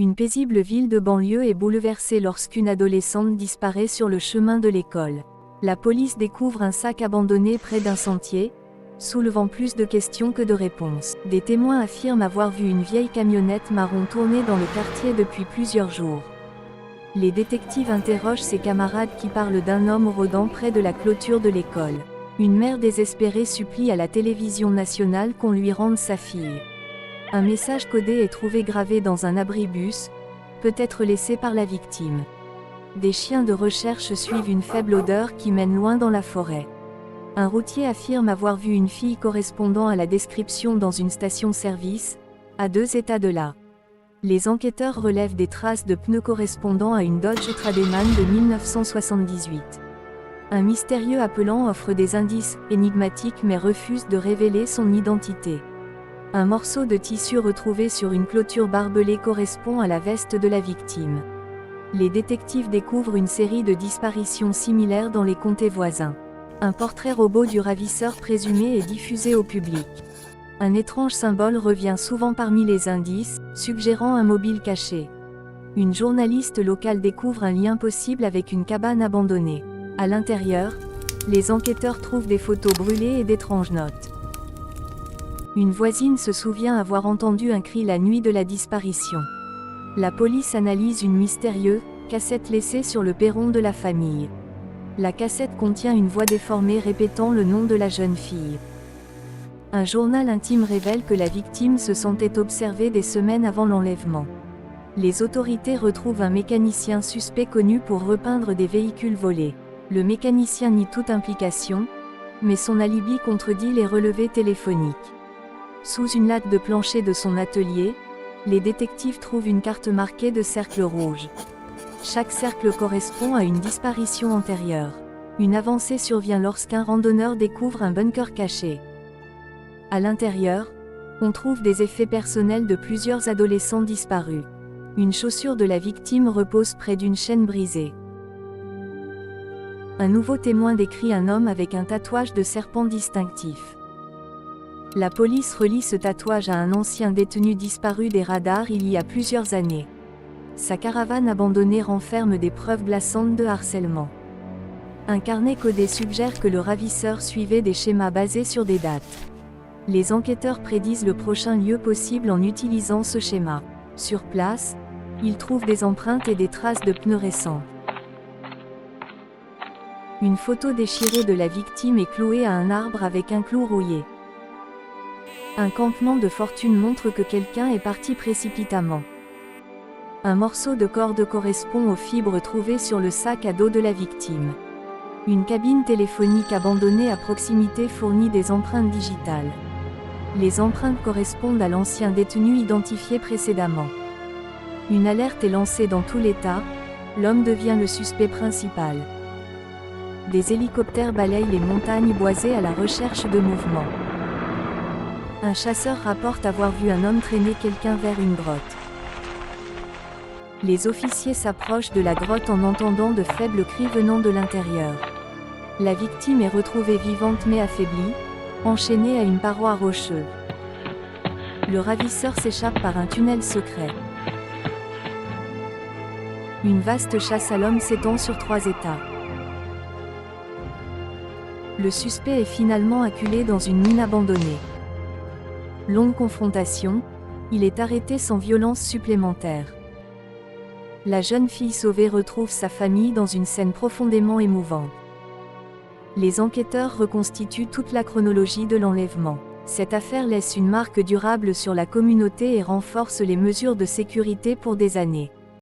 Une paisible ville de banlieue est bouleversée lorsqu'une adolescente disparaît sur le chemin de l'école. La police découvre un sac abandonné près d'un sentier, soulevant plus de questions que de réponses. Des témoins affirment avoir vu une vieille camionnette marron tourner dans le quartier depuis plusieurs jours. Les détectives interrogent ses camarades qui parlent d'un homme rôdant près de la clôture de l'école. Une mère désespérée supplie à la télévision nationale qu'on lui rende sa fille. Un message codé est trouvé gravé dans un abribus, peut-être laissé par la victime. Des chiens de recherche suivent une faible odeur qui mène loin dans la forêt. Un routier affirme avoir vu une fille correspondant à la description dans une station-service, à 2 états de là. Les enquêteurs relèvent des traces de pneus correspondant à une Dodge Trademan de 1978. Un mystérieux appelant offre des indices énigmatiques mais refuse de révéler son identité. Un morceau de tissu retrouvé sur une clôture barbelée correspond à la veste de la victime. Les détectives découvrent une série de disparitions similaires dans les comtés voisins. Un portrait robot du ravisseur présumé est diffusé au public. Un étrange symbole revient souvent parmi les indices, suggérant un mobile caché. Une journaliste locale découvre un lien possible avec une cabane abandonnée. À l'intérieur, les enquêteurs trouvent des photos brûlées et d'étranges notes. Une voisine se souvient avoir entendu un cri la nuit de la disparition. La police analyse une mystérieuse cassette laissée sur le perron de la famille. La cassette contient une voix déformée répétant le nom de la jeune fille. Un journal intime révèle que la victime se sentait observée des semaines avant l'enlèvement. Les autorités retrouvent un mécanicien suspect connu pour repeindre des véhicules volés. Le mécanicien nie toute implication, mais son alibi contredit les relevés téléphoniques. Sous une latte de plancher de son atelier, les détectives trouvent une carte marquée de cercles rouges. Chaque cercle correspond à une disparition antérieure. Une avancée survient lorsqu'un randonneur découvre un bunker caché. À l'intérieur, on trouve des effets personnels de plusieurs adolescents disparus. Une chaussure de la victime repose près d'une chaîne brisée. Un nouveau témoin décrit un homme avec un tatouage de serpent distinctif. La police relie ce tatouage à un ancien détenu disparu des radars il y a plusieurs années. Sa caravane abandonnée renferme des preuves glaçantes de harcèlement. Un carnet codé suggère que le ravisseur suivait des schémas basés sur des dates. Les enquêteurs prédisent le prochain lieu possible en utilisant ce schéma. Sur place, ils trouvent des empreintes et des traces de pneus récents. Une photo déchirée de la victime est clouée à un arbre avec un clou rouillé. Un campement de fortune montre que quelqu'un est parti précipitamment. Un morceau de corde correspond aux fibres trouvées sur le sac à dos de la victime. Une cabine téléphonique abandonnée à proximité fournit des empreintes digitales. Les empreintes correspondent à l'ancien détenu identifié précédemment. Une alerte est lancée dans tout l'État, l'homme devient le suspect principal. Des hélicoptères balayent les montagnes boisées à la recherche de mouvements. Un chasseur rapporte avoir vu un homme traîner quelqu'un vers une grotte. Les officiers s'approchent de la grotte en entendant de faibles cris venant de l'intérieur. La victime est retrouvée vivante mais affaiblie, enchaînée à une paroi rocheuse. Le ravisseur s'échappe par un tunnel secret. Une vaste chasse à l'homme s'étend sur 3 États. Le suspect est finalement acculé dans une mine abandonnée. Longue confrontation, il est arrêté sans violence supplémentaire. La jeune fille sauvée retrouve sa famille dans une scène profondément émouvante. Les enquêteurs reconstituent toute la chronologie de l'enlèvement. Cette affaire laisse une marque durable sur la communauté et renforce les mesures de sécurité pour des années.